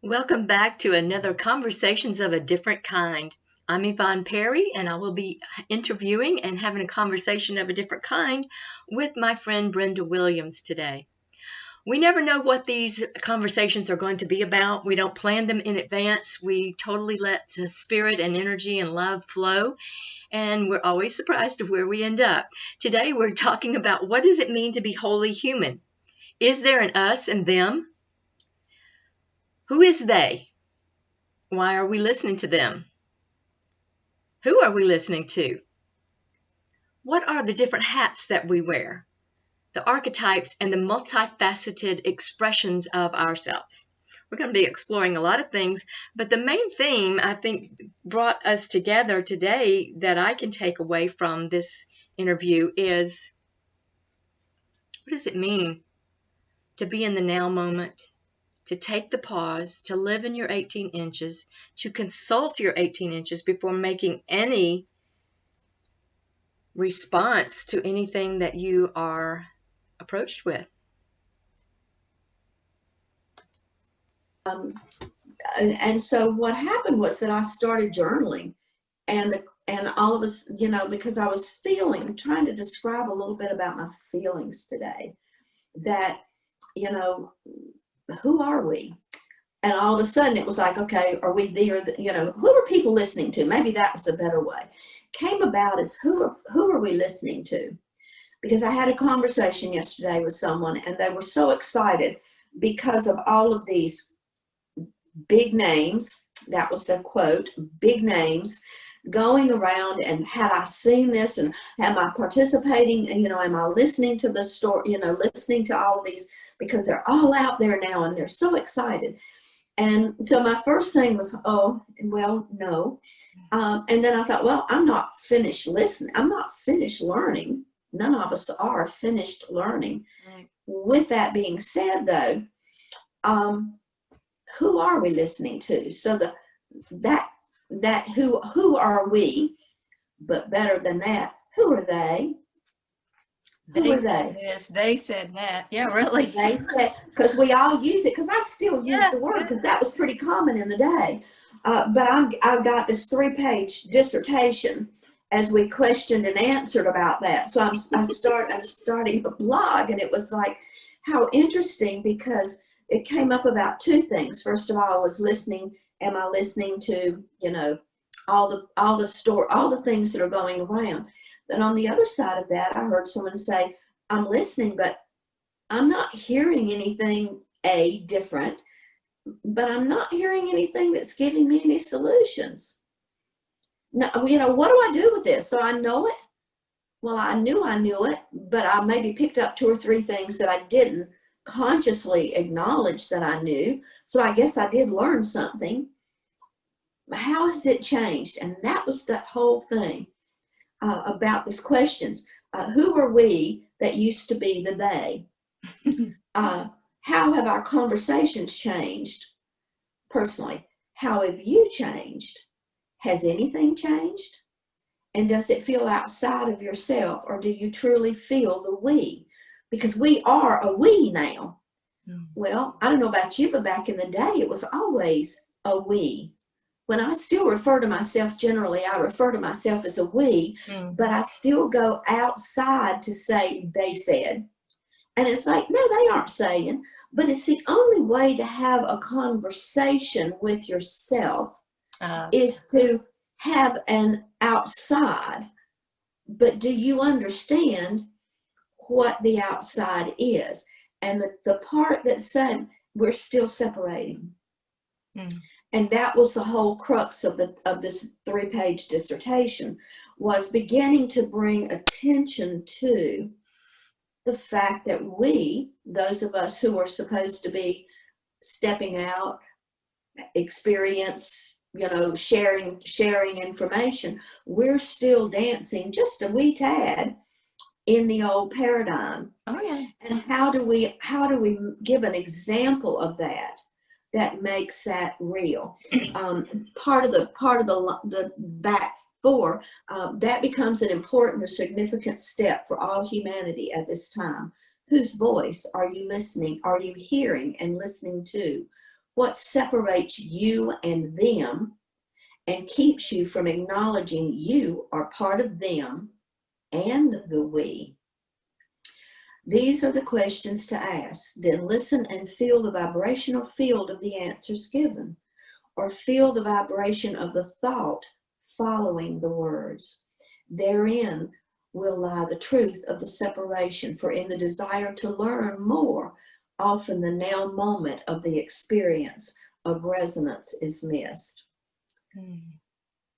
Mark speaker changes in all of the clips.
Speaker 1: Welcome back to another Conversations of a Different Kind. I'm Yvonne Perry, and I will be interviewing and having a conversation of a different kind with my friend Brenda Williams today. We never know what these conversations are going to be about. We don't plan them in advance. We totally let the spirit and energy and love flow, and we're always surprised of where we end up. Today, we're talking about what does it mean to be wholly human? Is there an us and them? Who is they? Why are we listening to them? Who are we listening to? What are the different hats that we wear? The archetypes and the multifaceted expressions of ourselves. We're going to be exploring a lot of things, but the main theme I think brought us together today that I can take away from this interview is, what does it mean to be in the now moment? To take the pause, to live in your 18 inches, to consult your 18 inches before making any response to anything that you are approached with.
Speaker 2: And so what happened was that I started journaling, and all of us, because I was trying to describe a little bit about my feelings today, that, who are we? And all of a sudden it was like, okay, are we there? Who are people listening to? Maybe that was a better way. Came about as who are we listening to? Because I had a conversation yesterday with someone, and they were so excited because of all of these big names. That was the quote, big names going around, and had I seen this, and am I participating, and am I listening to the story, listening to all of these, because they're all out there now and they're so excited. And so my first thing was, oh, well, no. And then I thought, well, I'm not finished listening. I'm not finished learning. None of us are finished learning. Right. With that being said, though, who are we listening to? So that who are we? But better than that, who are they?
Speaker 1: They said this, they said that. Yeah, really.
Speaker 2: They said, because we all use it, because I still use the word, because that was pretty common in the day. But I've got this 3-page dissertation as we questioned and answered about that. So I'm starting a blog, and it was like, how interesting, because it came up about 2 things. First of all, I was listening. Am I listening to, all the things that are going around? Then on the other side of that, I heard someone say, I'm listening, but I'm not hearing anything different, but I'm not hearing anything that's giving me any solutions. Now, what do I do with this? So I know it. Well, I knew it, but I maybe picked up 2 or 3 things that I didn't consciously acknowledge that I knew. So I guess I did learn something. How has it changed? And that was the whole thing. About these questions. Who are we that used to be the they? How have our conversations changed personally? How have you changed? Has anything changed? And does it feel outside of yourself, or do you truly feel the we? Because we are a we now. Well, I don't know about you, but back in the day, it was always a we. When I still refer to myself, generally, I refer to myself as a we, but I still go outside to say they said. And it's like, no, they aren't saying, but it's the only way to have a conversation with yourself is to have an outside. But do you understand what the outside is? And the part that's saying we're still separating. And that was the whole crux of this 3-page dissertation, was beginning to bring attention to the fact that we, those of us who are supposed to be stepping out, experience, sharing information, we're still dancing just a wee tad in the old paradigm.
Speaker 1: Oh yeah. And
Speaker 2: how do we give an example of that makes that real? Part of the back 4, that becomes an important or significant step for all humanity at this time. Whose voice are you listening? Are you hearing and listening to? what separates you and them and keeps you from acknowledging you are part of them and the we? These are the questions to ask. Then listen and feel the vibrational field of the answers given, or feel the vibration of the thought following the words. Therein will lie the truth of the separation, for in the desire to learn more, often the now moment of the experience of resonance is missed.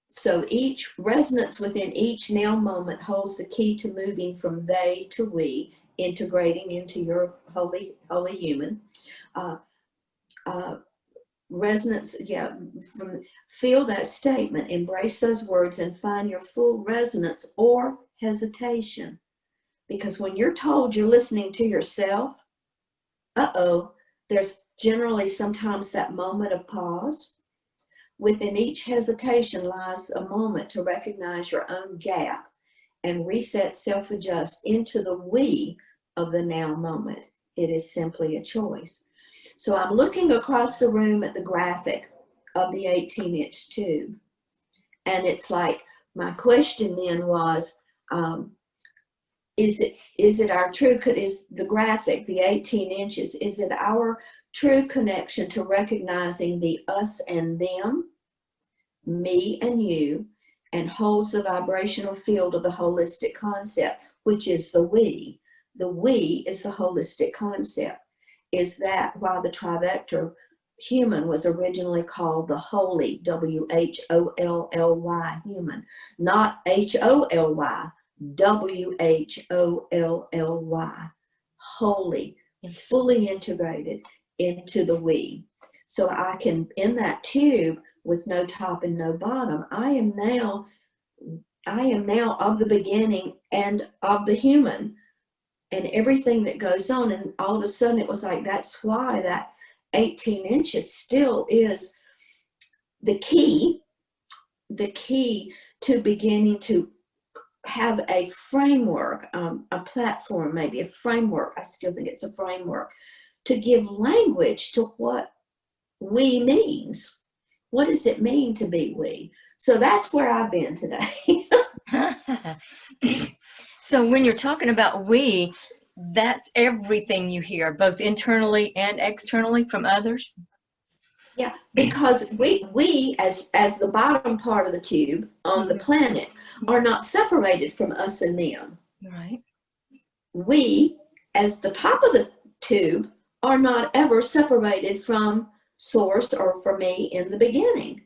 Speaker 2: So each resonance within each now moment holds the key to moving from they to we, integrating into your holy human. Resonance, feel that statement, embrace those words, and find your full resonance or hesitation. Because when you're told you're listening to yourself, there's generally sometimes that moment of pause. Within each hesitation lies a moment to recognize your own gap and reset, self-adjust into the we of the now moment. It is simply a choice. So I'm looking across the room at the graphic of the 18-inch tube. And it's like, my question then was, is it our true, is the graphic, the 18 inches, is it our true connection to recognizing the us and them, me and you, and holds the vibrational field of the holistic concept, which is the we. The we is the holistic concept. Is that why the trivector human was originally called the holy, W-H-O-L-L-Y, human, not H-O-L-Y, W-H-O-L-L-Y, holy, fully integrated into the we. So I can, in that tube with no top and no bottom, I am now of the beginning and of the human and everything that goes on. And all of a sudden it was like, that's why that 18 inches still is the key to beginning to have a framework, a platform, maybe a framework. I still think it's a framework to give language to what we means. What does it mean to be we? So that's where I've been today.
Speaker 1: So when you're talking about we, that's everything you hear, both internally and externally from others?
Speaker 2: Yeah, because we as the bottom part of the tube on the planet are not separated from us and them.
Speaker 1: Right.
Speaker 2: We, as the top of the tube, are not ever separated from source or from me in the beginning.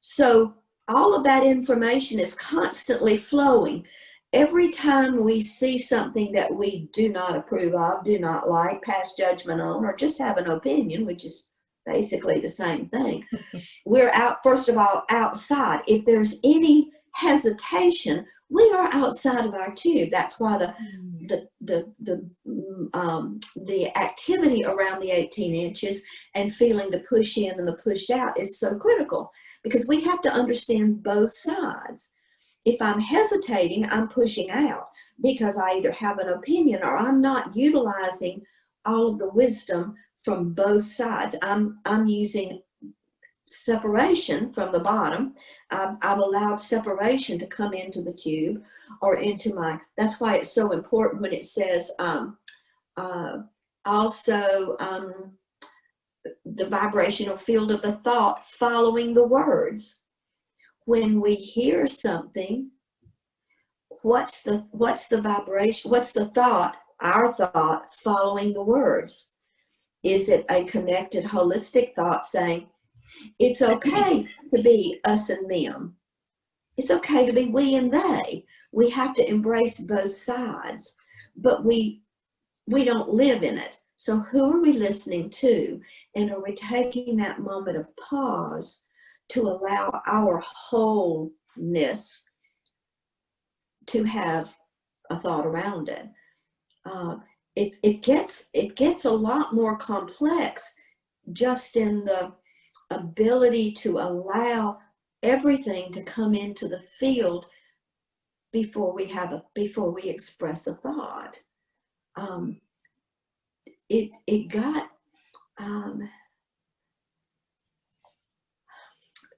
Speaker 2: So all of that information is constantly flowing. Every time we see something that we do not approve of, do not like, pass judgment on, or just have an opinion, which is basically the same thing, we're out, first of all, outside. If there's any hesitation, we are outside of our tube. That's why the activity around the 18 inches and feeling the push in and the push out is so critical, because we have to understand both sides. If I'm hesitating, I'm pushing out because I either have an opinion or I'm not utilizing all of the wisdom from both sides. I'm using separation from the bottom. I've allowed separation to come into the tube or into my, that's why it's so important when it says also the vibrational field of the thought following the words. When we hear something, what's the vibration, what's the thought, our thought following the words? Is it a connected holistic thought saying, it's okay to be us and them. It's okay to be we and they. We have to embrace both sides, but we don't live in it. So who are we listening to? And are we taking that moment of pause to allow our wholeness to have a thought around it? It gets a lot more complex just in the ability to allow everything to come into the field before we express a thought. It got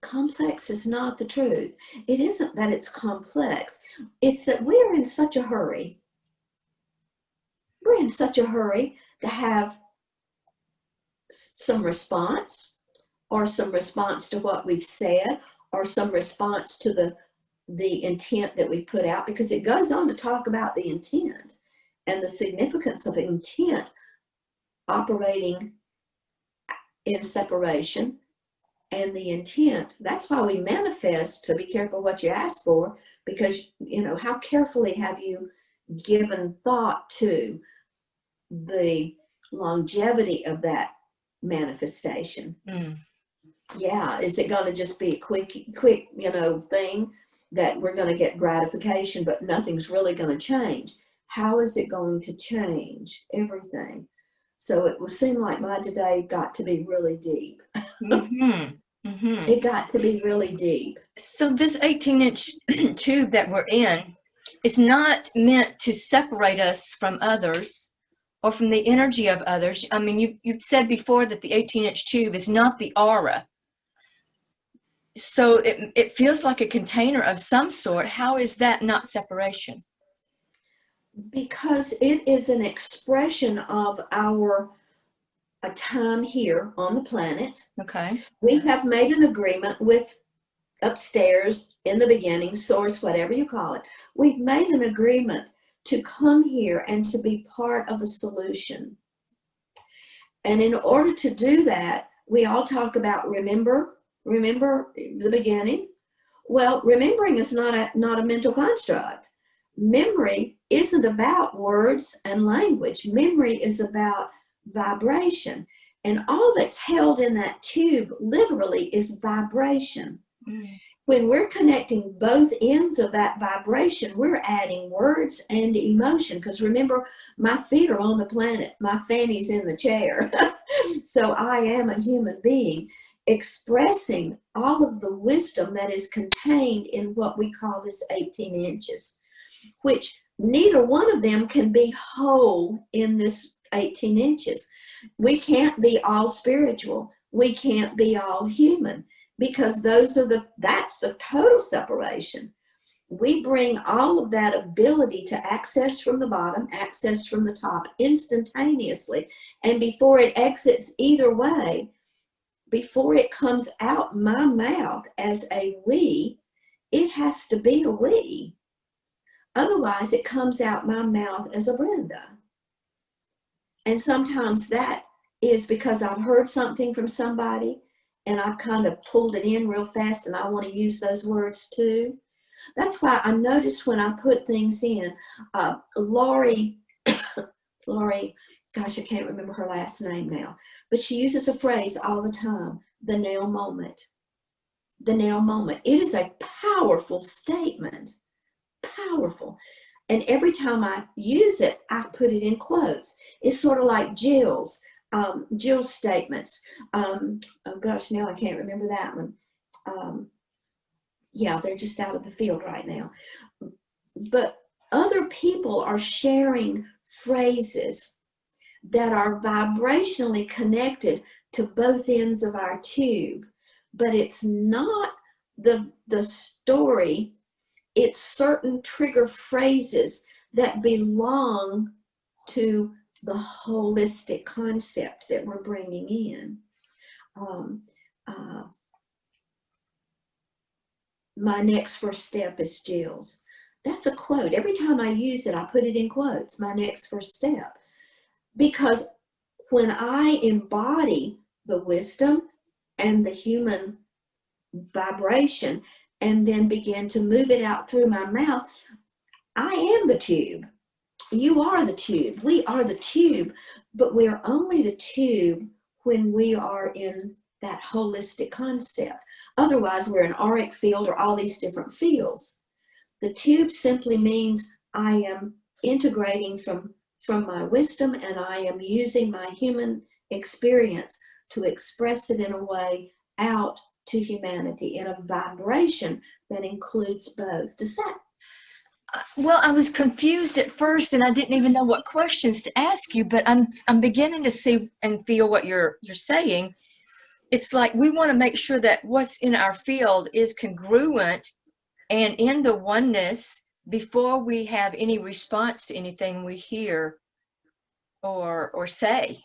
Speaker 2: Complex is not the truth. It isn't that it's complex. It's that we're in such a hurry. We're in such a hurry to have some response, or some response to what we've said, or some response to the intent that we put out, because it goes on to talk about the intent and the significance of intent operating in separation. And the intent, that's why we manifest, to be careful what you ask for, because, you know, how carefully have you given thought to the longevity of that manifestation? Yeah, is it going to just be a quick, you know, thing that we're going to get gratification, but nothing's really going to change? How is it going to change everything? So it will seem like my today got to be really deep. It got to be really deep.
Speaker 1: So this 18-inch tube that we're in is not meant to separate us from others or from the energy of others. I mean, you've said before that the 18-inch tube is not the aura. So it feels like a container of some sort. How is that not separation?
Speaker 2: Because it is an expression of our time here on the planet.
Speaker 1: Okay.
Speaker 2: We have made an agreement with upstairs, in the beginning, source, whatever you call it. We've made an agreement to come here and to be part of a solution. And in order to do that, we all talk about remember the beginning. Well, remembering is not a mental construct. Memory isn't about words and language. Memory is about vibration. And all that's held in that tube literally is vibration. When we're connecting both ends of that vibration, we're adding words and emotion. Because remember, my feet are on the planet, my fanny's in the chair. So I am a human being expressing all of the wisdom that is contained in what we call this 18 inches, which neither one of them can be whole in this 18 inches. We can't be all spiritual. We can't be all human, because that's the total separation. We bring all of that ability to access from the bottom, access from the top instantaneously. And before it exits either way, before it comes out my mouth as a we, it has to be a we. Otherwise, it comes out my mouth as a Brenda. And sometimes that is because I've heard something from somebody and I've kind of pulled it in real fast and I want to use those words too. That's why I noticed when I put things in, Lori, gosh, I can't remember her last name now, but she uses a phrase all the time, the now moment. The now moment. It is a powerful statement, powerful. And every time I use it, I put it in quotes. It's sort of like Jill's statements. Oh gosh, now I can't remember that one. Yeah, they're just out of the field right now. But other people are sharing phrases that are vibrationally connected to both ends of our tube. But it's not the story. It's certain trigger phrases that belong to the holistic concept that we're bringing in. My next first step is Jill's. That's a quote. Every time I use it, I put it in quotes, my next first step. Because when I embody the wisdom and the human vibration and then begin to move it out through my mouth, I am the tube. You are the tube. We are the tube, but we're only the tube when we are in that holistic concept. Otherwise, we're an auric field or all these different fields. The tube simply means I am integrating from my wisdom and I am using my human experience to express it in a way out to humanity in a vibration that includes both. Does that?
Speaker 1: Well, I was confused at first and I didn't even know what questions to ask you, but I'm beginning to see and feel what you're saying. it's like we want to make sure that what's in our field is congruent and in the oneness before we have any response to anything we hear or say.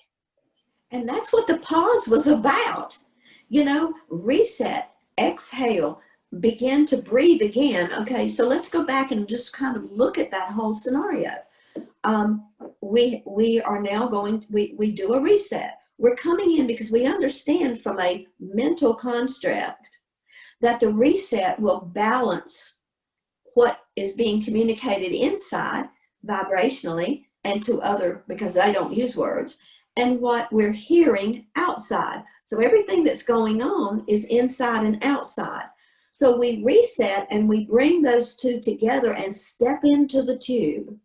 Speaker 2: And that's what the pause was about. Reset, exhale, begin to breathe again. Okay, so let's go back and just kind of look at that whole scenario. We are now we do a reset. We're coming in because we understand from a mental construct that the reset will balance what is being communicated inside vibrationally and to other, because they don't use words, and what we're hearing outside. So everything that's going on is inside and outside. So we reset and we bring those two together and step into the tube.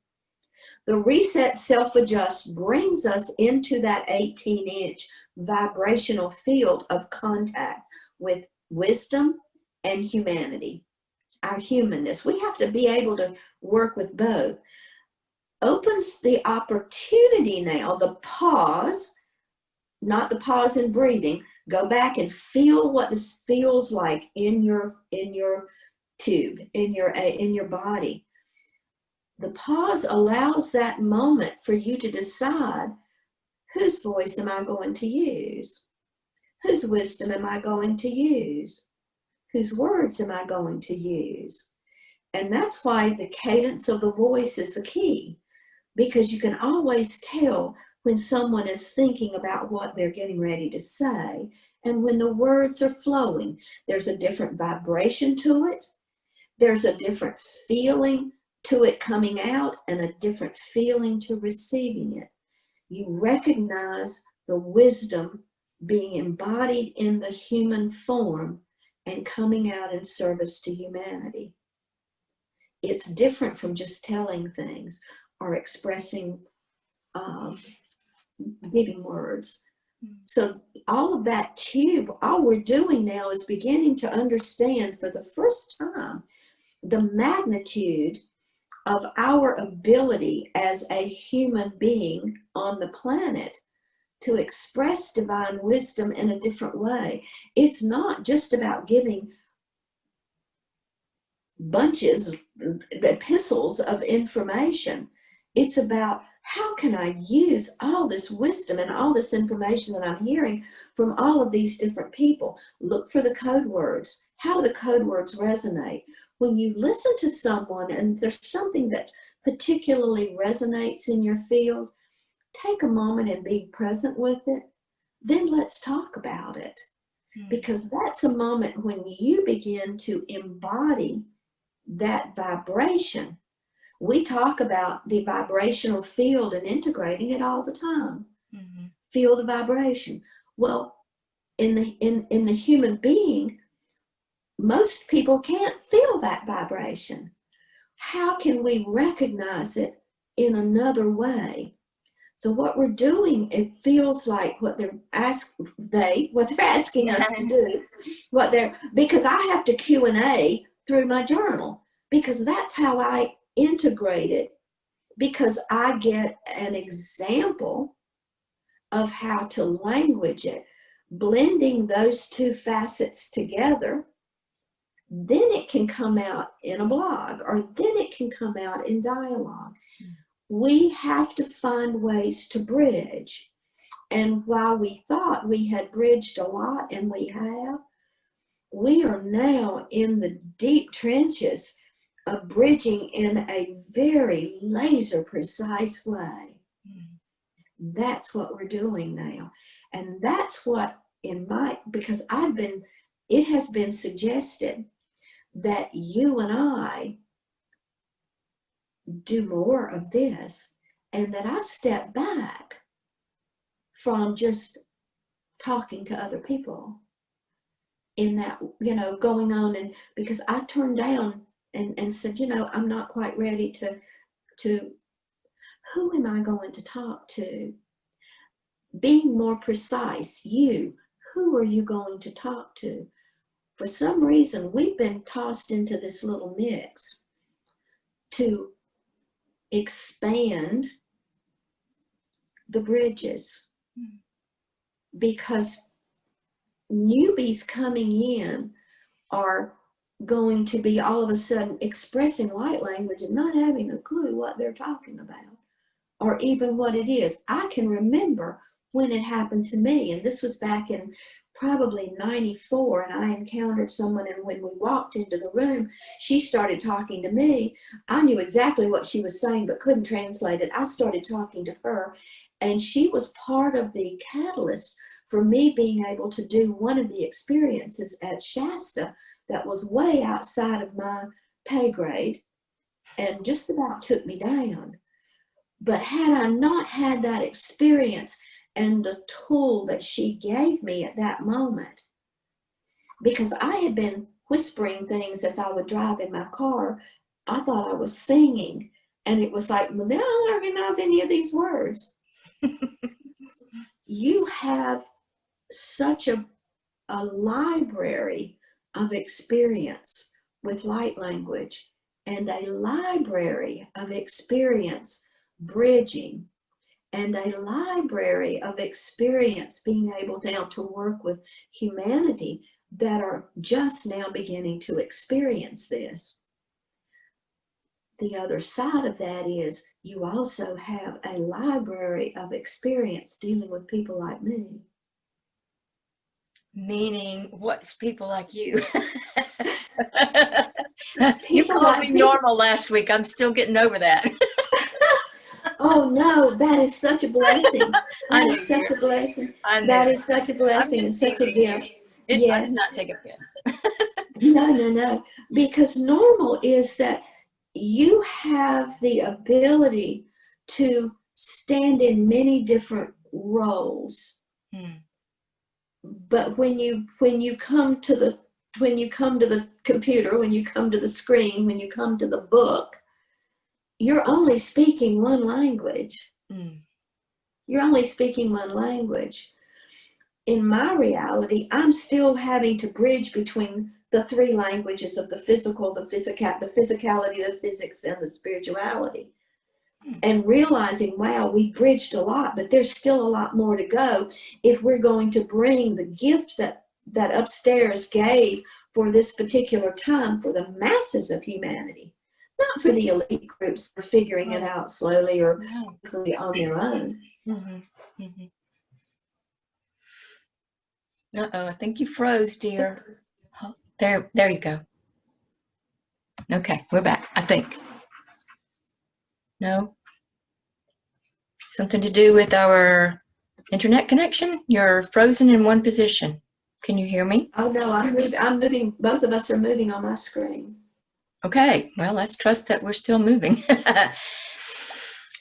Speaker 2: The reset self-adjust brings us into that 18-inch vibrational field of contact with wisdom and humanity, our humanness. We have to be able to work with both. Opens the opportunity now, the pause, not the pause in breathing. Go back and feel what this feels like in your tube, in your body. The pause allows that moment for you to decide, whose voice am I going to use? Whose wisdom am I going to use? Whose words am I going to use? And that's why the cadence of the voice is the key, because you can always tell when someone is thinking about what they're getting ready to say and when the words are flowing. There's a different vibration to it. There's a different feeling to it coming out and a different feeling to receiving it. You recognize the wisdom being embodied in the human form and coming out in service to humanity. It's different from just telling things or expressing, giving words. So all of that tube, all we're doing now is beginning to understand for the first time the magnitude of our ability as a human being on the planet to express divine wisdom in a different way. It's not just about giving bunches, epistles of information. It's about how can I use all this wisdom and all this information that I'm hearing from all of these different people. Look for the code words. How do the code words resonate? When you listen to someone and there's something that particularly resonates in your field, take a moment and be present with it. Then let's talk about it. Because that's a moment when you begin to embody that vibration. We talk about the vibrational field and integrating it all the time. Mm-hmm. Feel the vibration. Well, in the human being, most people can't feel that vibration. How can we recognize it in another way? So what we're doing, it feels like what they're asking us to do, because I have to Q&A through my journal, because that's how I integrate it, because I get an example of how to language it, blending those two facets together. Then it can come out in a blog, or then it can come out in dialogue. We have to find ways to bridge. And while we thought we had bridged a lot, and we have, we are now in the deep trenches of bridging in a very laser precise way. That's what we're doing now. And that's what because it has been suggested that you and I do more of this, and that I step back from just talking to other people in that, going on, and because I turned down and said, I'm not quite ready to who am I going to talk to? Being more precise, who are you going to talk to? For some reason, we've been tossed into this little mix to expand the bridges, because newbies coming in are going to be all of a sudden expressing light language and not having a clue what they're talking about or even what it is. I can remember when it happened to me, and this was back in probably 94, and I encountered someone, and when we walked into the room, she started talking to me. I knew exactly what she was saying but couldn't translate it. I started talking to her, and she was part of the catalyst for me being able to do one of the experiences at Shasta that was way outside of my pay grade and just about took me down. But had I not had that experience and the tool that she gave me at that moment, because I had been whispering things as I would drive in my car, I thought I was singing, and it was like, well, they don't recognize any of these words. You have such a library of experience with light language, and a library of experience bridging, and a library of experience being able now to work with humanity that are just now beginning to experience this. The other side of that is you also have a library of experience dealing with people like me.
Speaker 1: Meaning, what's people like you? You
Speaker 2: People
Speaker 1: called
Speaker 2: like
Speaker 1: me
Speaker 2: people.
Speaker 1: normal last week. I'm still getting over that.
Speaker 2: Oh no, that is such a blessing.
Speaker 1: I
Speaker 2: That
Speaker 1: know,
Speaker 2: is such
Speaker 1: dear.
Speaker 2: a blessing.
Speaker 1: I know.
Speaker 2: That is such a
Speaker 1: I'm
Speaker 2: blessing and
Speaker 1: just
Speaker 2: such a
Speaker 1: teasing you.
Speaker 2: gift.
Speaker 1: I
Speaker 2: Yes.
Speaker 1: did not take offense.
Speaker 2: No. Because normal is that you have the ability to stand in many different roles. But when you come to the computer, when you come to the screen, when you come to the book, you're only speaking one language. You're only speaking one language. In my reality, I'm still having to bridge between the three languages of the physical, the physicality, the physics, and the spirituality. And realizing, wow, we bridged a lot, but there's still a lot more to go if we're going to bring the gift that upstairs gave for this particular time for the masses of humanity, not for the elite groups that are figuring it out slowly or quickly on their own.
Speaker 1: Uh-oh, I think you froze, dear. Oh, there you go. Okay, we're back, I think. No? Something to do with our internet connection? You're frozen in one position. Can you hear me?
Speaker 2: Oh no, I'm moving. Both of us are moving on my screen.
Speaker 1: Okay, well, let's trust that we're still moving.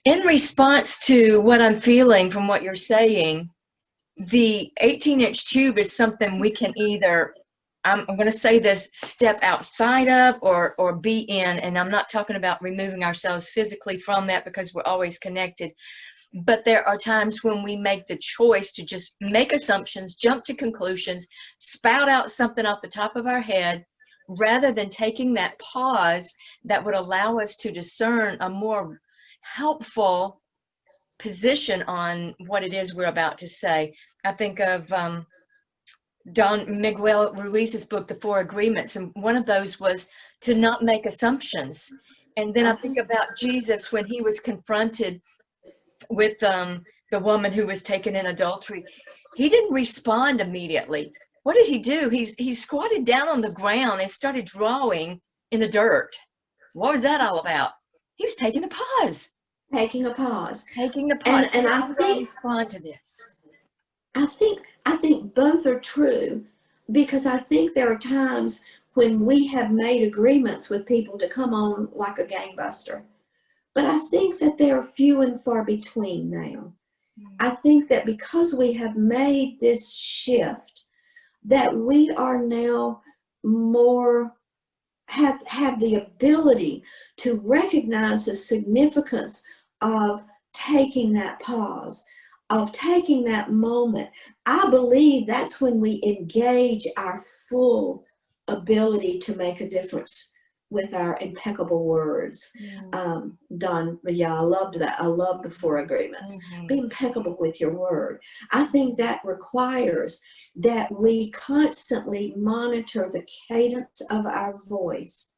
Speaker 1: In response to what I'm feeling from what you're saying, the 18-inch tube is something we can either, I'm going to say this, step outside of or be in, and I'm not talking about removing ourselves physically from that because we're always connected. But there are times when we make the choice to just make assumptions, jump to conclusions, spout out something off the top of our head, rather than taking that pause that would allow us to discern a more helpful position on what it is we're about to say. I think of Don Miguel Ruiz's book, The Four Agreements, and one of those was to not make assumptions. And then I think about Jesus when he was confronted with the woman who was taken in adultery. He didn't respond immediately. What did he do? He squatted down on the ground and started drawing in the dirt. What was that all about? He was taking the pause.
Speaker 2: Taking a pause.
Speaker 1: Taking the pause.
Speaker 2: And I
Speaker 1: how do I respond to this?
Speaker 2: I think both are true, because I think there are times when we have made agreements with people to come on like a gangbuster. But I think that they are few and far between now. I think that because we have made this shift, that we are now more, have the ability to recognize the significance of taking that pause, of taking that moment. I believe that's when we engage our full ability to make a difference with our impeccable words. Don, yeah, I loved that. I love the 4 agreements. Be impeccable with your word. I think that requires that we constantly monitor the cadence of our voice.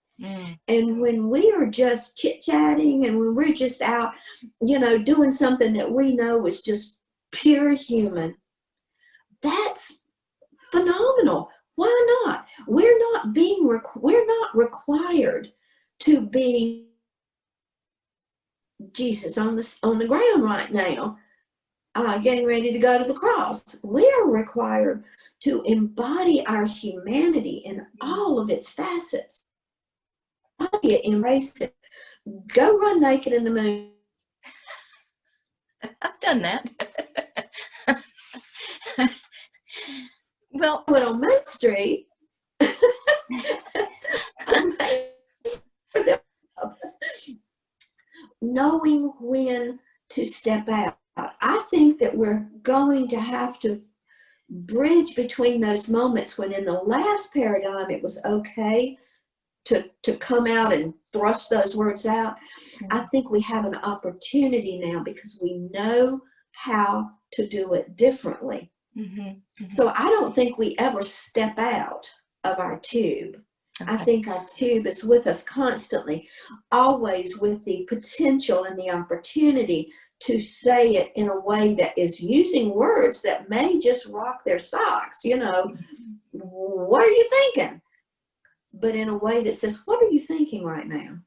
Speaker 2: And when we are just chit-chatting and when we're just out, doing something that we know is just pure human, that's phenomenal. Why not? We're not required to be Jesus on the ground right now, getting ready to go to the cross. We are required to embody our humanity in all of its facets. Embody it, embrace it. Go run naked in the moon.
Speaker 1: I've done that. Well,
Speaker 2: on Main Street. Knowing when to step out. I think that we're going to have to bridge between those moments when in the last paradigm it was okay to come out and thrust those words out. I think we have an opportunity now because we know how to do it differently. So I don't think we ever step out of our tube. Okay. I think our tube is with us constantly, always with the potential and the opportunity to say it in a way that is using words that may just rock their socks. What are you thinking? But in a way that says, what are you thinking right now?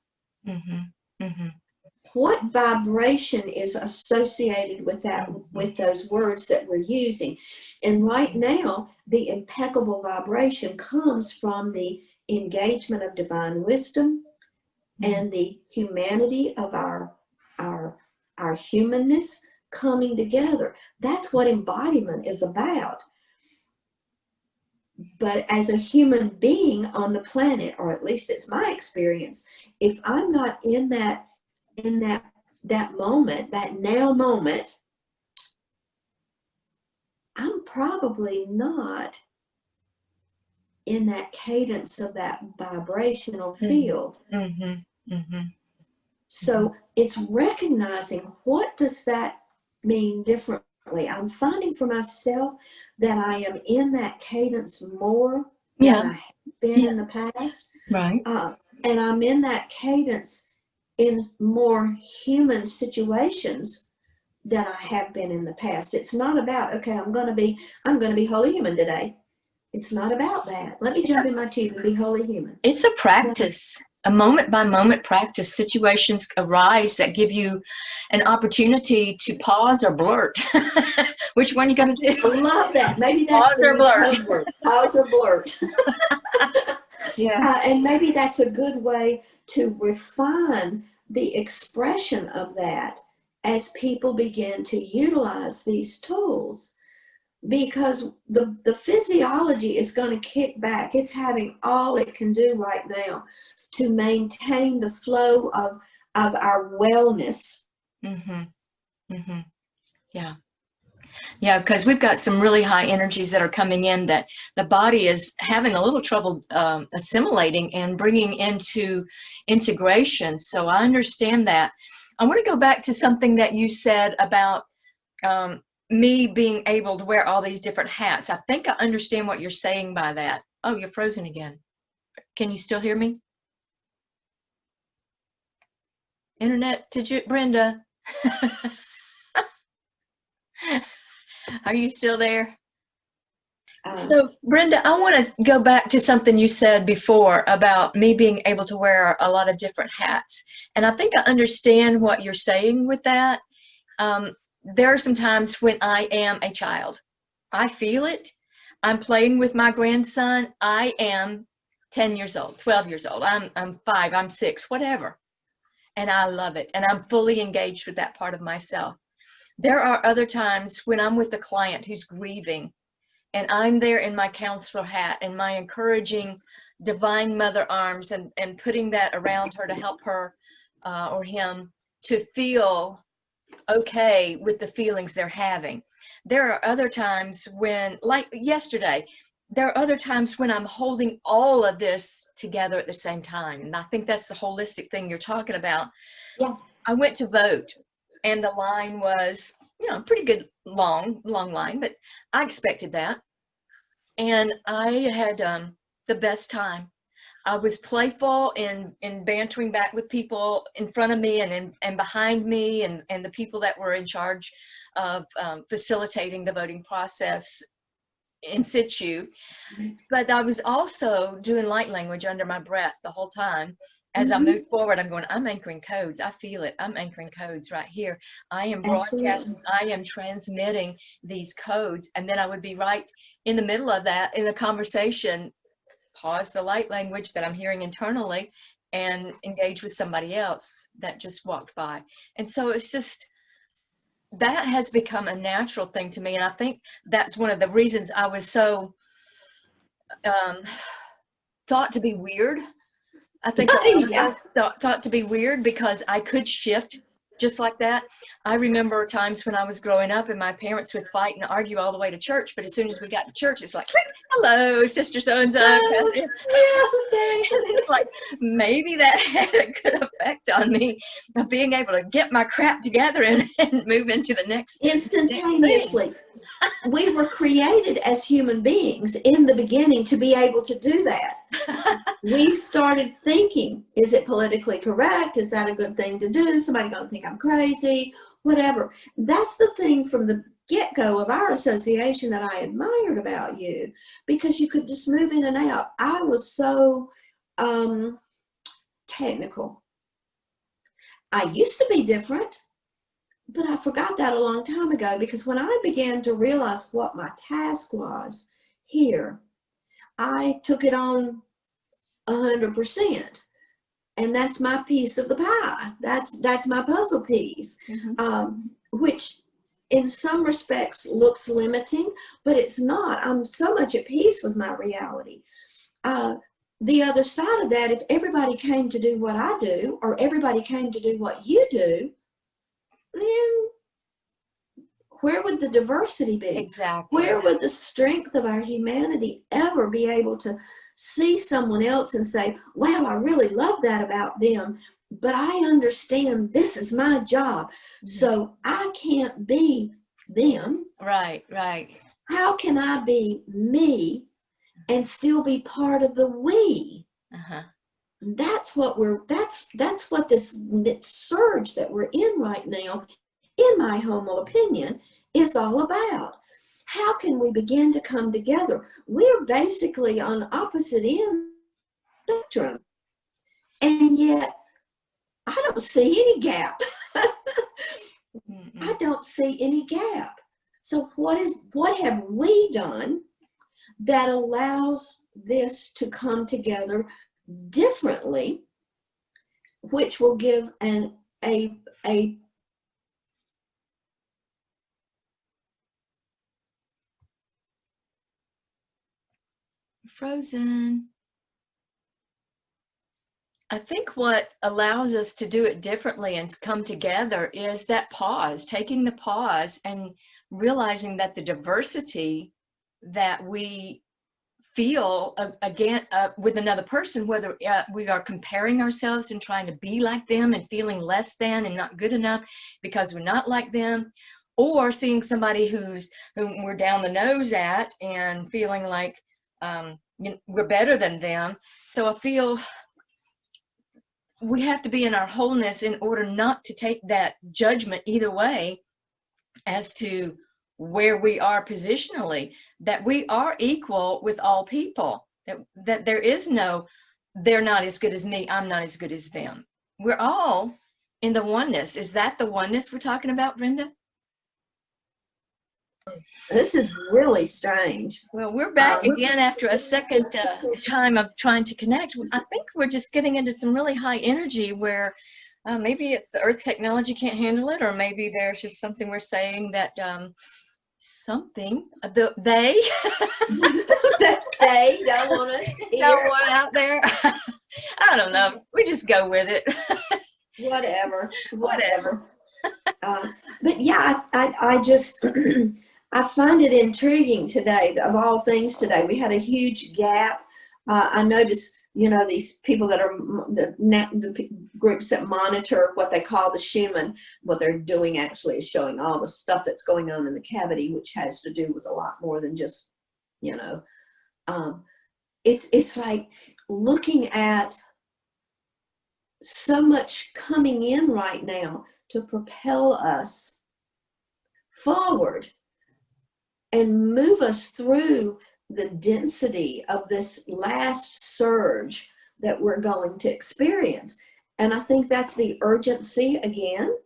Speaker 2: What vibration is associated with that, with those words that we're using? And right now, the impeccable vibration comes from the engagement of divine wisdom and the humanity of our humanness coming together. That's what embodiment is about. But as a human being on the planet, or at least it's my experience, if I'm not in that moment, that now moment, I'm probably not in that cadence of that vibrational field. So it's recognizing, what does that mean differently? I'm finding for myself that I am in that cadence more than I have been in the past.
Speaker 1: Right.
Speaker 2: And I'm in that cadence in more human situations than I have been in the past. It's not about, okay, I'm going to be wholly human today. It's not about that. Let me jump in my tube and be wholly human.
Speaker 1: It's a practice, a moment by moment practice. Situations arise that give you an opportunity to pause or blurt. Which one are you going to do?
Speaker 2: I love that. Maybe that's
Speaker 1: pause or blurt.
Speaker 2: Code word. Pause or blurt. And maybe that's a good way to refine the expression of that as people begin to utilize these tools. Because the physiology is going to kick back. It's having all it can do right now to maintain the flow of our wellness.
Speaker 1: Yeah, because we've got some really high energies that are coming in that the body is having a little trouble assimilating and bringing into integration. So I understand that. I want to go back to something that you said about me being able to wear all these different hats. I think I understand what you're saying by that. Oh, you're frozen again. Can you still hear me? Internet, Brenda? Are you still there? So, Brenda, I want to go back to something you said before about me being able to wear a lot of different hats. And I think I understand what you're saying with that. There are some times when I am a child. I feel it. I'm playing with my grandson. I am 10 years old, 12 years old. I'm 5, I'm 6, whatever. And I love it. And I'm fully engaged with that part of myself. There are other times when I'm with a client who's grieving, and I'm there in my counselor hat and my encouraging divine mother arms and putting that around her to help her or him to feel okay with the feelings they're having. There are other times when, like yesterday, there are other times when I'm holding all of this together at the same time. And I think that's the holistic thing you're talking about.
Speaker 2: Yeah.
Speaker 1: I went to vote, and the line was, pretty good, long line, but I expected that. And I had the best time. I was playful in bantering back with people in front of me and behind me, and the people that were in charge of facilitating the voting process in situ. But I was also doing light language under my breath the whole time. As I moved forward, I'm going, I'm anchoring codes. I feel it. I'm anchoring codes right here. I am broadcasting. I am transmitting these codes. And then I would be right in the middle of that in a conversation, pause the light language that I'm hearing internally and engage with somebody else that just walked by. And so it's just, that has become a natural thing to me. And I think that's one of the reasons I was so thought to be weird. I think I was thought to be weird because I could shift just like that. I remember times when I was growing up and my parents would fight and argue all the way to church, but as soon as we got to church, it's like, hello, sister so-and-so. It's like, maybe that had a good effect on me of being able to get my crap together and move into the next
Speaker 2: instantaneously. We were created as human beings in the beginning to be able to do that. We started thinking, is it politically correct? Is that a good thing to do? Somebody gonna think I'm crazy? Whatever. That's the thing from the get-go of our association that I admired about you, because you could just move in and out. I was so technical. I used to be different, but I forgot that a long time ago, because when I began to realize what my task was here, I took it on 100%. And that's my piece of the pie. That's my puzzle piece, which in some respects looks limiting, but it's not. I'm so much at peace with my reality. The other side of that, if everybody came to do what I do, or everybody came to do what you do, then where would the diversity be?
Speaker 1: Exactly.
Speaker 2: Where would the strength of our humanity ever be able to see someone else and say, wow, I really love that about them, but I understand this is my job, so I can't be them.
Speaker 1: Right, right.
Speaker 2: How can I be me and still be part of the we? That's what that's what this surge that we're in right now, in my humble opinion, is all about. How can we begin to come together? We're basically on opposite ends of the spectrum, and yet I don't see any gap. I don't see any gap. So what have we done that allows this to come together differently, which will give a
Speaker 1: frozen. I think what allows us to do it differently and to come together is that pause, taking the pause and realizing that the diversity that we feel again with another person, whether we are comparing ourselves and trying to be like them and feeling less than and not good enough because we're not like them, or seeing somebody whom we're down the nose at and feeling like we're better than them. So I feel we have to be in our wholeness in order not to take that judgment either way as to where we are positionally, that we are equal with all people, that there is no, they're not as good as me, I'm not as good as them. We're all in the oneness. Is that the oneness we're talking about, Brenda?
Speaker 2: This is really strange.
Speaker 1: Well, we're back again after a second time of trying to connect. I think we're just getting into some really high energy where maybe it's the earth technology can't handle it, or maybe there's just something we're saying that they
Speaker 2: they don't want us to hear.
Speaker 1: Don't want out there. I don't know. We just go with it.
Speaker 2: Whatever. But yeah, I just I find it intriguing today. Of all things today, we had a huge gap. I noticed these people that are the groups that monitor what they call the Schumann. What they're doing actually is showing all the stuff that's going on in the cavity, which has to do with a lot more than just, it's like looking at so much coming in right now to propel us forward and move us through the density of this last surge that we're going to experience. And I think that's the urgency again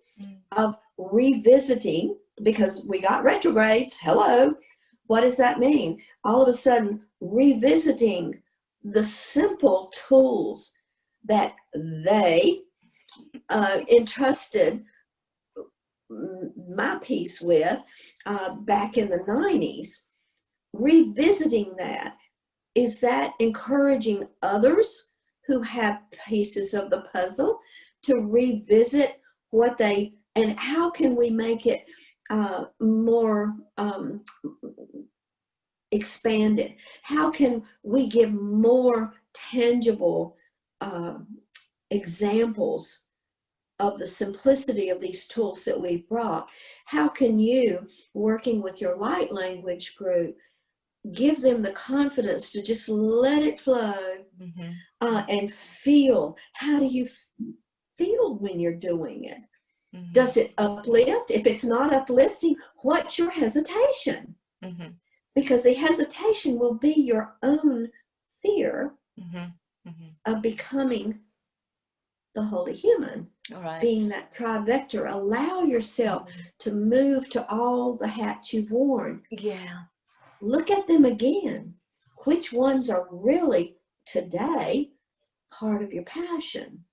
Speaker 2: of revisiting, because we got retrogrades. Hello. What does that mean? All of a sudden, revisiting the simple tools that they entrusted my piece with back in the 90s. Revisiting that, is that encouraging others who have pieces of the puzzle to revisit what they, and how can we make it more expanded? How can we give more tangible examples of the simplicity of these tools that we've brought? How can you, working with your light language group, give them the confidence to just let it flow and feel? How do you feel when you're doing it? Does it uplift? If it's not uplifting, what's your hesitation? Because the hesitation will be your own fear of becoming the holy human, being that trivector. Allow yourself to move to all the hats you've worn. Look at them again. Which ones are really today part of your passion?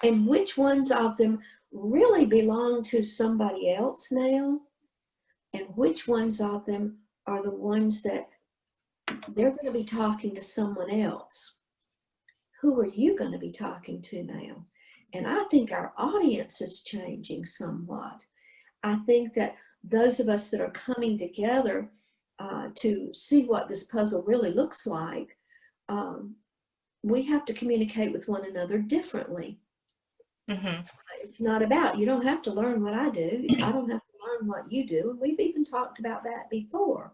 Speaker 2: And which ones of them really belong to somebody else now? And which ones of them are the ones that they're going to be talking to someone else? Who are you going to be talking to now? And I think our audience is changing somewhat. I think that those of us that are coming together to see what this puzzle really looks like, we have to communicate with one another differently. It's not about, you don't have to learn what I do. I don't have to learn what you do. And we've even talked about that before.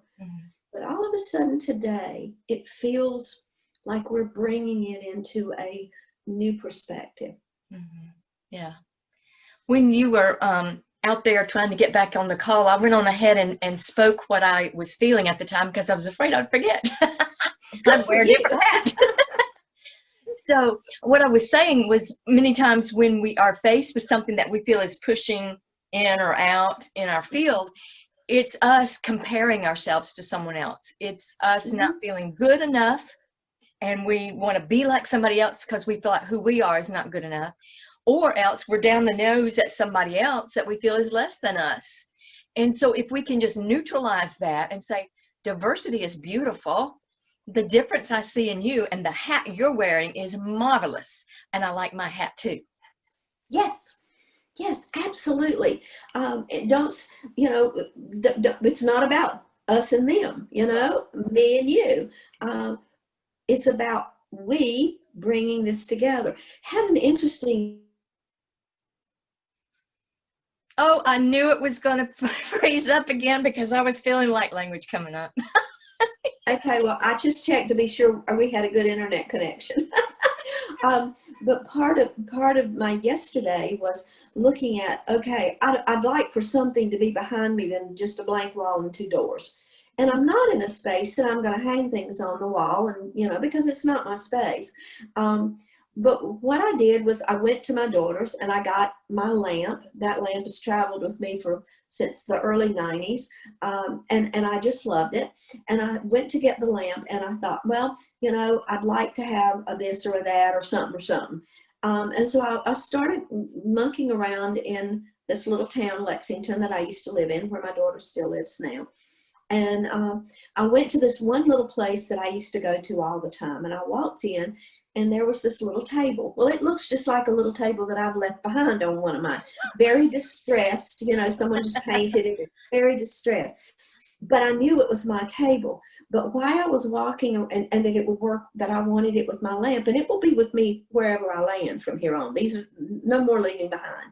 Speaker 2: But all of a sudden today, it feels like we're bringing it into a new perspective.
Speaker 1: Yeah. When you were out there trying to get back on the call, I went on ahead and spoke what I was feeling at the time because I was afraid I'd forget. I'd wear a different hat. So what I was saying was, many times when we are faced with something that we feel is pushing in or out in our field, it's us comparing ourselves to someone else. It's us not feeling good enough, and we want to be like somebody else because we feel like who we are is not good enough. Or else we're down the nose at somebody else that we feel is less than us. And so if we can just neutralize that and say, diversity is beautiful. The difference I see in you and the hat you're wearing is marvelous. And I like my hat too.
Speaker 2: Yes, absolutely. It's not about us and them, me and you. It's about we bringing this together. Had an interesting...
Speaker 1: Oh, I knew it was going to freeze up again because I was feeling light language coming up.
Speaker 2: Okay, well, I just checked to be sure we had a good internet connection. But part of my yesterday was looking at, okay, I'd like for something to be behind me than just a blank wall and two doors. And I'm not in a space that I'm going to hang things on the wall, and because it's not my space. But what I did was I went to my daughter's and I got my lamp. That lamp has traveled with me since the early 90s. And I just loved it. And I went to get the lamp and I thought, well, I'd like to have a this or a that or something. And so I started monkeying around in this little town, Lexington, that I used to live in, where my daughter still lives now. And I went to this one little place that I used to go to all the time. And I walked in and there was this little table. Well, it looks just like a little table that I've left behind on one of mine. Very distressed, someone just painted it. It's very distressed. But I knew it was my table. But while I was walking, and that it would work, that I wanted it with my lamp, and it will be with me wherever I land from here on. These are no more leaving behind.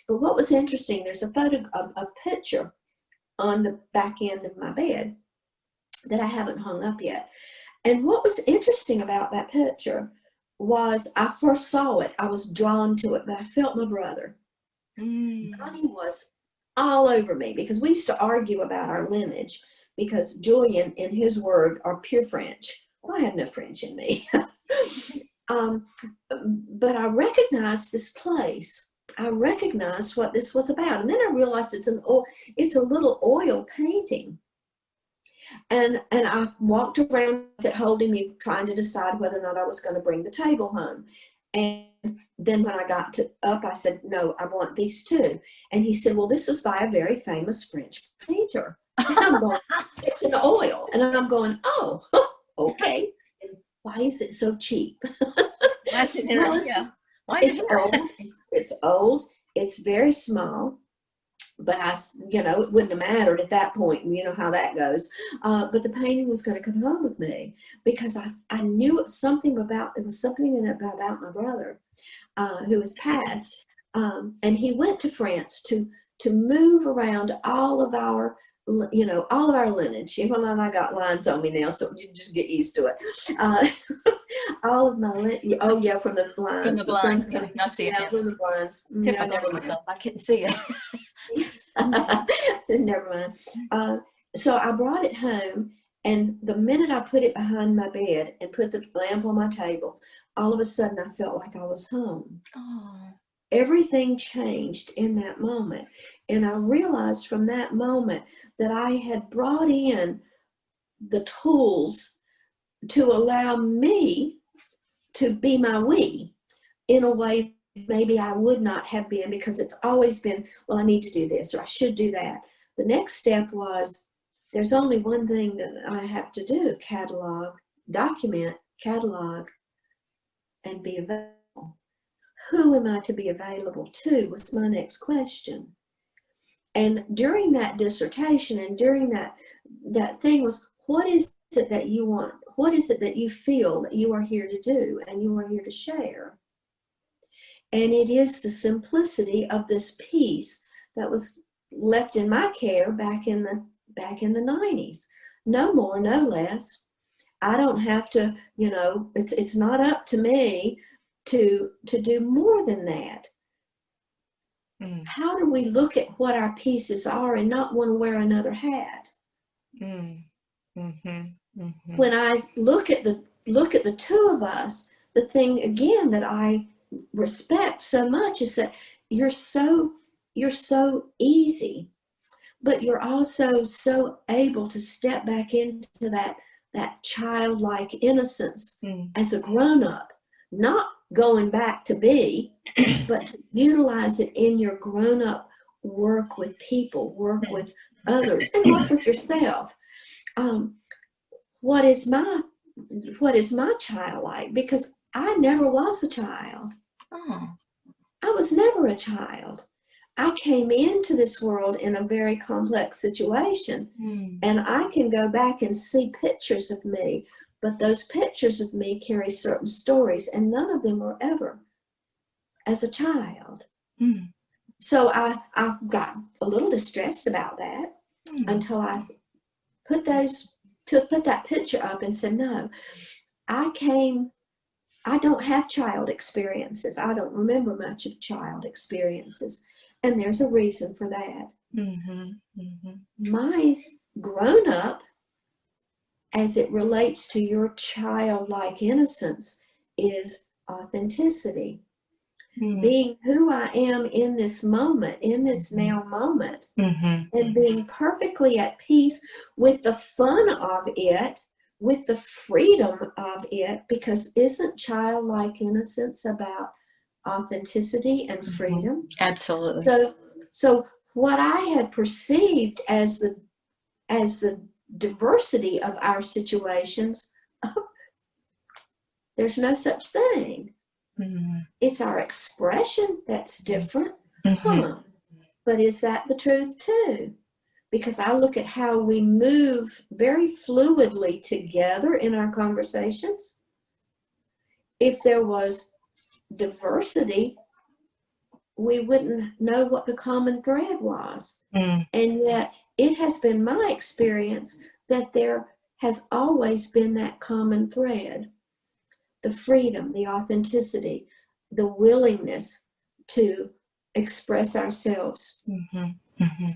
Speaker 2: But what was interesting, there's a picture on the back end of my bed that I haven't hung up yet. And what was interesting about that picture was I first saw it, I was drawn to it, but I felt my brother. Donnie was all over me, because we used to argue about our lineage, because Julian, in his word, are pure French. Well, I have no French in me. But I recognized this place. I recognized what this was about. And then I realized it's a little oil painting. And I walked around with it, holding me, trying to decide whether or not I was going to bring the table home. And then when I got up, I said, no, I want these too. And he said, well, this is by a very famous French painter. And I'm going, it's an oil. And I'm going, oh, okay. And why is it so cheap? It's old. It's very small. But it wouldn't have mattered at that point. You know how that goes. But the painting was going to come home with me, because I knew it was something about my brother, who was passed. And he went to France to move around all of our lineage. Yvonne and I got lines on me now, so you just get used to it. All of my from the blinds.
Speaker 1: From the blinds, I see it.
Speaker 2: From the blinds.
Speaker 1: Tip my nose myself. I couldn't see it.
Speaker 2: Never mind. So I brought it home, and the minute I put it behind my bed and put the lamp on my table, all of a sudden I felt like I was home.
Speaker 1: Oh.
Speaker 2: Everything changed in that moment. And I realized from that moment that I had brought in the tools to allow me to be my we in a way maybe I would not have been, because it's always been, well, I need to do this, or I should do that. The next step was, there's only one thing that I have to do: document, catalog, and be available. Who am I to be available to was my next question. And during that dissertation, and during that thing was, what is it that you want? What is it that you feel that you are here to do and you are here to share? And it is the simplicity of this piece that was left in my care back in the 90s. No more, no less. I don't have to, it's not up to me to do more than that. How do we look at what our pieces are and not want to wear another hat? When I look at the two of us, the thing again that I respect so much is that you're so easy, but you're also so able to step back into that childlike innocence as a grown-up, not going back to be, but to utilize it in your grown-up work with people, work with others, and work with yourself. What is my child like? Because I never was a child. I was never a child. I came into this world in a very complex situation, and I can go back and see pictures of me, but those pictures of me carry certain stories, and none of them were ever as a child. So I got a little distressed about that until I put that picture up and said, no, I don't have child experiences. I don't remember much of child experiences. And there's a reason for that. My grown up, as it relates to your childlike innocence, is authenticity. Being who I am in this moment, in this now moment, and being perfectly at peace with the fun of it, with the freedom of it, because isn't childlike innocence about authenticity and freedom?
Speaker 1: Absolutely.
Speaker 2: So what I had perceived as the diversity of our situations, There's no such thing.
Speaker 1: Mm-hmm.
Speaker 2: It's our expression that's different.
Speaker 1: Mm-hmm.
Speaker 2: But is that the truth too? Because I look at how we move very fluidly together in our conversations. If there was diversity, we wouldn't know what the common thread was.
Speaker 1: Mm.
Speaker 2: And yet it has been my experience that there has always been that common thread. The freedom, the authenticity, the willingness to express ourselves.
Speaker 1: Mm-hmm. Mm-hmm.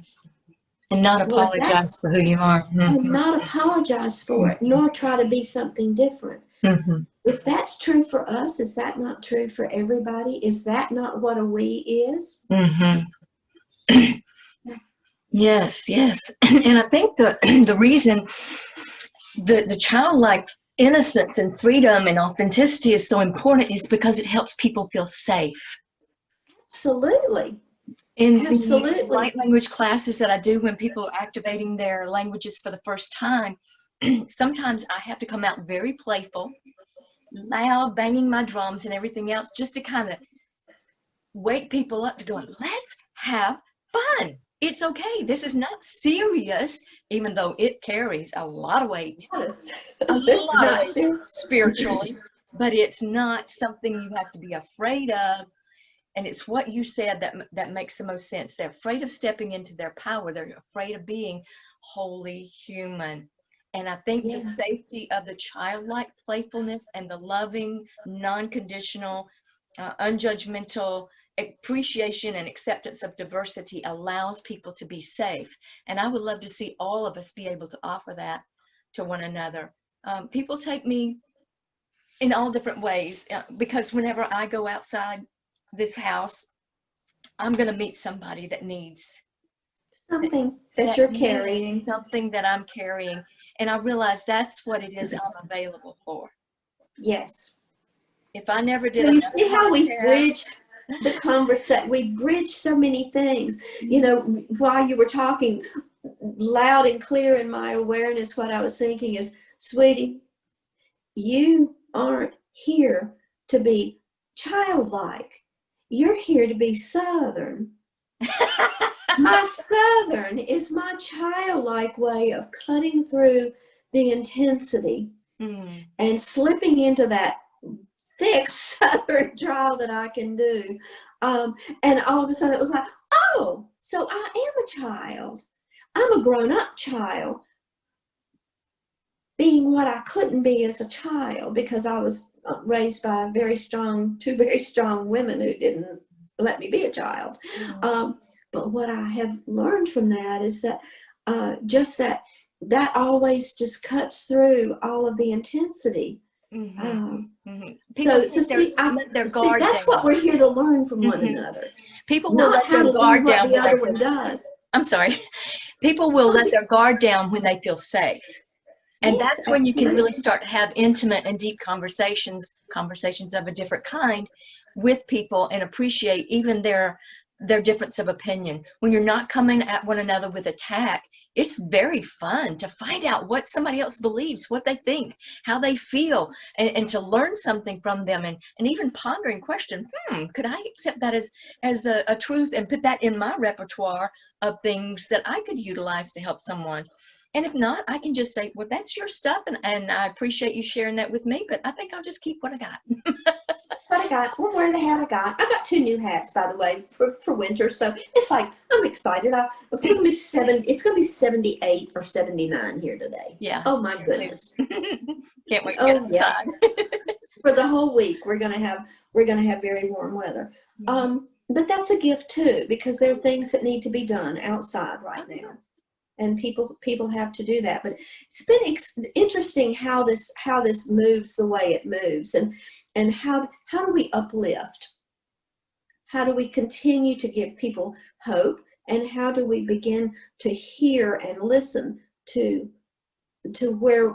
Speaker 1: And not apologize for who you are. Mm-hmm.
Speaker 2: And not apologize for it, nor try to be something different.
Speaker 1: Mm-hmm.
Speaker 2: If that's true for us, is that not true for everybody? Is that not what a we is?
Speaker 1: Mm-hmm. Yes, yes. And I think the reason the childlike innocence and freedom and authenticity is so important is because it helps people feel safe.
Speaker 2: Absolutely.
Speaker 1: In the light language classes that I do when people are activating their languages for the first time, sometimes I have to come out very playful, loud, banging my drums and everything else, just to kind of wake people up to go, let's have fun. It's okay. This is not serious, even though it carries a lot of weight. A lot of weight spiritually, but it's not something you have to be afraid of. And it's what you said that makes the most sense. They're afraid of stepping into their power. They're afraid of being wholly human. And I think the safety of the childlike playfulness and the loving, non-conditional, unjudgmental appreciation and acceptance of diversity allows people to be safe. And I would love to see all of us be able to offer that to one another. People take me in all different ways because whenever I go outside this house, I'm going to meet somebody that needs
Speaker 2: something that you're carrying,
Speaker 1: something that I'm carrying, and I realize that's what it is I'm available for.
Speaker 2: Yes.
Speaker 1: If I never did,
Speaker 2: so you see how we bridged the conversation. We bridged so many things. You know, while you were talking, loud and clear in my awareness, what I was thinking is, sweetie, you aren't here to be childlike. You're here to be Southern. My Southern is my childlike way of cutting through the intensity and slipping into that thick Southern drawl that I can do. And all of a sudden it was like, oh, so I am a child. I'm a grown-up child, being what I couldn't be as a child because I was raised by two very strong women who didn't let me be a child. But what I have learned from that is that just that always just cuts through all of the intensity. So see, that's what we're here to learn from one another.
Speaker 1: People will let their guard down.
Speaker 2: The other one does.
Speaker 1: I'm sorry. People will let their guard down when they feel safe. And that's when you can really start to have intimate and deep conversations of a different kind with people and appreciate even their difference of opinion. When you're not coming at one another with attack, it's very fun to find out what somebody else believes, what they think, how they feel, and to learn something from them and even ponder and question, could I accept that as a truth and put that in my repertoire of things that I could utilize to help someone? And if not, I can just say, well, that's your stuff, and I appreciate you sharing that with me, but I think I'll just keep what I got.
Speaker 2: What I got, we'll wear the hat I got. I got 2 new hats, by the way, for winter, so it's like, I'm excited. It's going to be 78 or 79 here today.
Speaker 1: Yeah.
Speaker 2: Oh, my goodness.
Speaker 1: Can't wait to get outside.
Speaker 2: For the whole week, we're going to have very warm weather. But that's a gift, too, because there are things that need to be done outside right now. And people have to do that. But it's been interesting how this moves the way it moves, and how do we uplift? How do we continue to give people hope? And how do we begin to hear and listen to where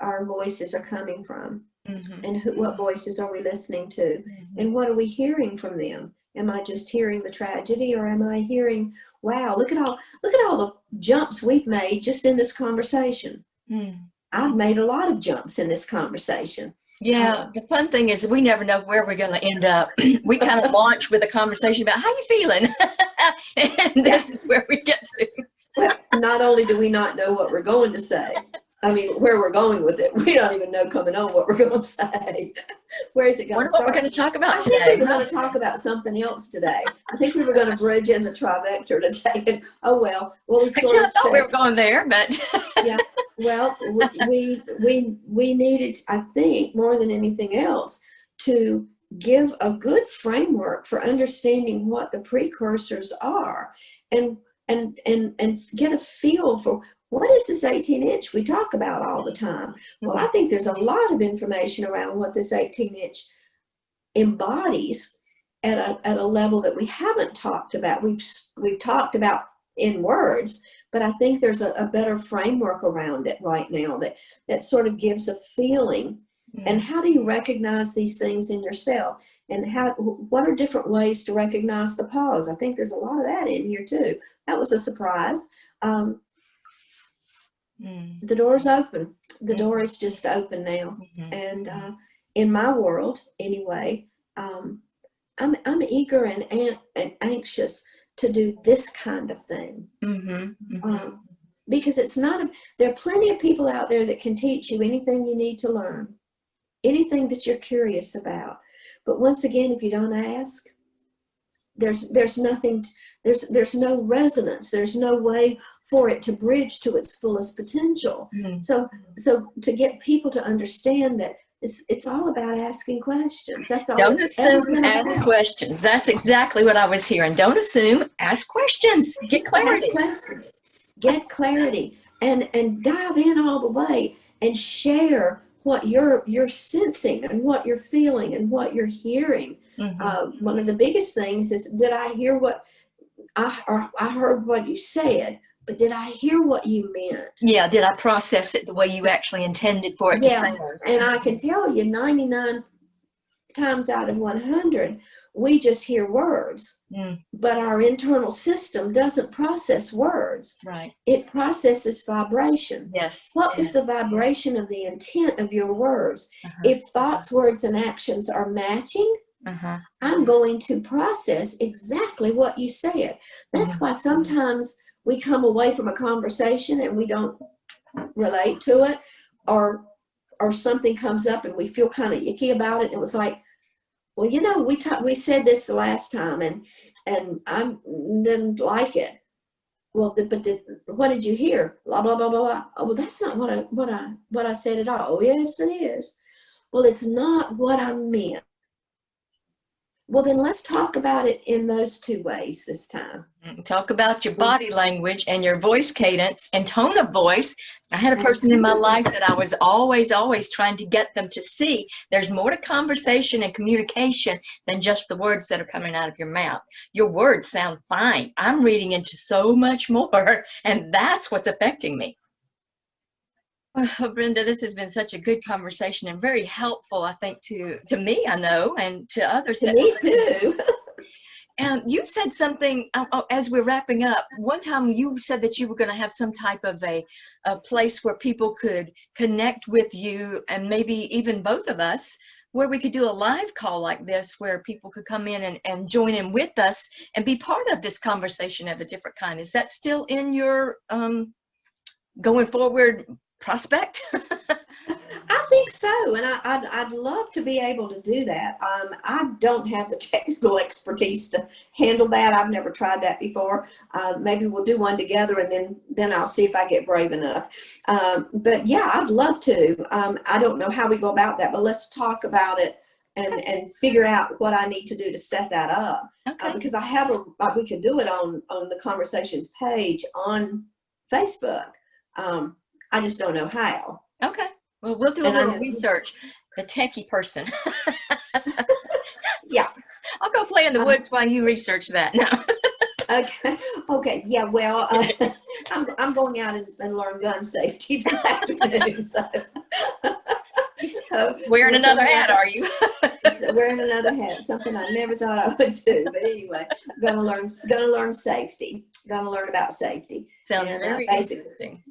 Speaker 2: our voices are coming from, and what voices are we listening to, and what are we hearing from them? Am I just hearing the tragedy, or am I hearing, wow, look at all the jumps we've made just in this conversation. I've made a lot of jumps in this conversation.
Speaker 1: Yeah, the fun thing is we never know where we're going to end up. We kind of launch with a conversation about how you feeling, and this is where we get to.
Speaker 2: Well, not only do we not know what we're going to say, I mean, where we're going with it, we don't even know coming on what we're going to say. Where is it going to start?
Speaker 1: What we're going to talk about today.
Speaker 2: I think we were going to talk about something else today. I think we were going to bridge in the trivector today. And, oh, well, we sort of
Speaker 1: thought we were going there, but.
Speaker 2: Yeah, well, we needed, I think, more than anything else, to give a good framework for understanding what the precursors are, and get a feel for what is this 18-inch we talk about all the time. Well, I think there's a lot of information around what this 18-inch embodies at a level that we haven't talked about. We've talked about in words, but I think there's a better framework around it right now that sort of gives a feeling. And how do you recognize these things in yourself? And what are different ways to recognize the pause? I think there's a lot of that in here too. That was a surprise. The door's open. The door is just open now. And in my world, anyway, I'm eager and anxious to do this kind of thing. Because it's not, there are plenty of people out there that can teach you anything you need to learn, anything that you're curious about. But once again, if you don't ask, there's nothing, there's no resonance. There's no way for it to bridge to its fullest potential. So to get people to understand that it's all about asking questions. That's all.
Speaker 1: Don't assume, ask questions. That's exactly what I was hearing. Don't assume, ask questions. Get clarity.
Speaker 2: Ask questions. Get clarity and dive in all the way and share what you're sensing and what you're feeling and what you're hearing. One of the biggest things is, did I hear what I heard what you said, but did I hear what you meant?
Speaker 1: Yeah, did I process it the way you actually intended for it to sound?
Speaker 2: And I can tell you 99 times out of 100, we just hear words, but our internal system doesn't process words.
Speaker 1: Right.
Speaker 2: It processes vibration.
Speaker 1: Yes.
Speaker 2: What was the vibration of the intent of your words? If thoughts, words, and actions are matching, I'm going to process exactly what you said. That's why sometimes we come away from a conversation and we don't relate to it, or something comes up and we feel kind of icky about it. And it was like, well, you know, we said this the last time and I didn't like it. Well, what did you hear? Blah, blah, blah, blah, blah. Oh, well, that's not what I said at all. Oh, yes, it is. Well, it's not what I meant. Well, then let's talk about it in those two ways this time.
Speaker 1: Talk about your body language and your voice cadence and tone of voice. I had a person in my life that I was always trying to get them to see there's more to conversation and communication than just the words that are coming out of your mouth. Your words sound fine. I'm reading into so much more, and that's what's affecting me. Oh, Brenda, this has been such a good conversation and very helpful, I think, to me, I know, and to others.
Speaker 2: To me too.
Speaker 1: And you said something as we're wrapping up. One time you said that you were going to have some type of a place where people could connect with you, and maybe even both of us, where we could do a live call like this, where people could come in and join in with us and be part of this conversation of a different kind. Is that still in your going forward prospect?
Speaker 2: I think so, and I'd love to be able to do that. I don't have the technical expertise to handle that. I've never tried that before. Maybe we'll do one together, and then I'll see if I get brave enough. But yeah, I'd love to. I don't know how we go about that, but let's talk about it and figure out what I need to do to set that up. Because I have we could do it on the Conversations page on Facebook. I just don't know how. Okay.
Speaker 1: Well, we'll do a little research. The techie person.
Speaker 2: Yeah.
Speaker 1: I'll go play in the woods while you research that. No.
Speaker 2: Okay. Yeah. Well, I'm going out and learn gun safety this afternoon.
Speaker 1: Wearing another hat, are you?
Speaker 2: Wearing another hat. Something I never thought I would do. But anyway, gonna learn safety. Gonna learn about safety.
Speaker 1: Sounds very interesting.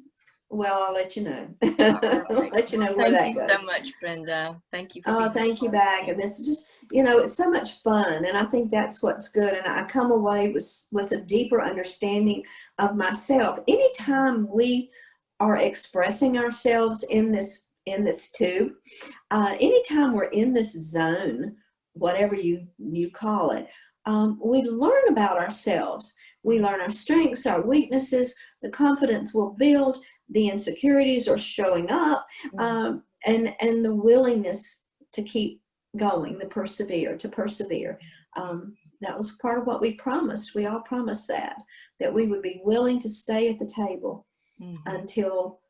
Speaker 2: Well, I'll let you know.
Speaker 1: All
Speaker 2: I'll
Speaker 1: right.
Speaker 2: let you know where
Speaker 1: Thank
Speaker 2: that
Speaker 1: you so
Speaker 2: goes.
Speaker 1: much, Brenda. Thank you for
Speaker 2: Oh,
Speaker 1: being
Speaker 2: thank you
Speaker 1: a part of
Speaker 2: back.
Speaker 1: it.
Speaker 2: And this is just, you know, it's so much fun. And I think that's what's good. And I come away with a deeper understanding of myself. Anytime we are expressing ourselves in this tube, anytime we're in this zone, whatever you call it, we learn about ourselves. We learn our strengths, our weaknesses, the confidence will build, the insecurities are showing up, and the willingness to keep going, to persevere. That was part of what we promised. We all promised that we would be willing to stay at the table until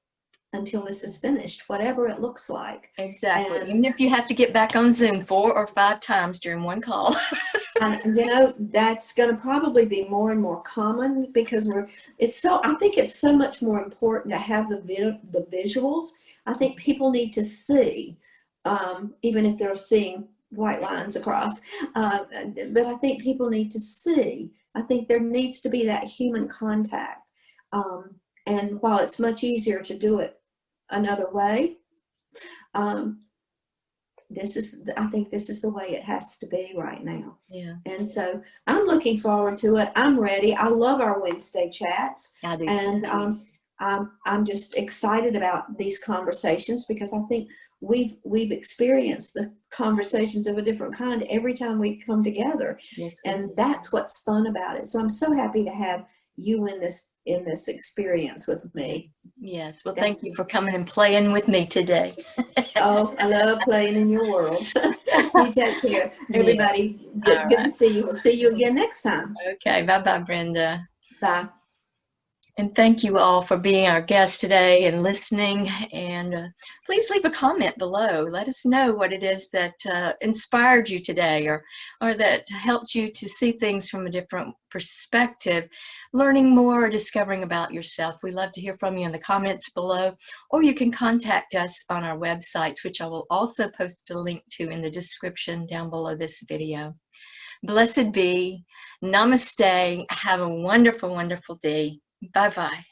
Speaker 2: this is finished, whatever it looks like.
Speaker 1: Exactly.
Speaker 2: And
Speaker 1: Even if you have to get back on Zoom 4 or 5 times during one call.
Speaker 2: and you know, that's going to probably be more and more common because I think it's so much more important to have the visuals. I think people need to see, even if they're seeing white lines across, but I think people need to see. I think there needs to be that human contact. And while it's much easier to do it another way, I think this is the way it has to be right now.
Speaker 1: Yeah.
Speaker 2: And so I'm looking forward to it. I'm ready. I love our Wednesday chats.
Speaker 1: I do
Speaker 2: And
Speaker 1: too.
Speaker 2: I'm just excited about these conversations because I think we've experienced the conversations of a different kind every time we come together.
Speaker 1: Yes,
Speaker 2: and that's what's fun about it. So I'm so happy to have you in this experience with me.
Speaker 1: Yes. Well, thank you for coming and playing with me today.
Speaker 2: Oh, I love playing in your world. You take care. Everybody,
Speaker 1: Yeah.
Speaker 2: good to see you. We'll see you again next time.
Speaker 1: Okay. Bye-bye, Brenda.
Speaker 2: Bye.
Speaker 1: And thank you all for being our guest today and listening. And please leave a comment below. Let us know what it is that inspired you today or that helped you to see things from a different perspective, learning more or discovering about yourself. We love to hear from you in the comments below, or you can contact us on our websites, which I will also post a link to in the description down below this video. Blessed be. Namaste. Have a wonderful, wonderful day. Bye-bye.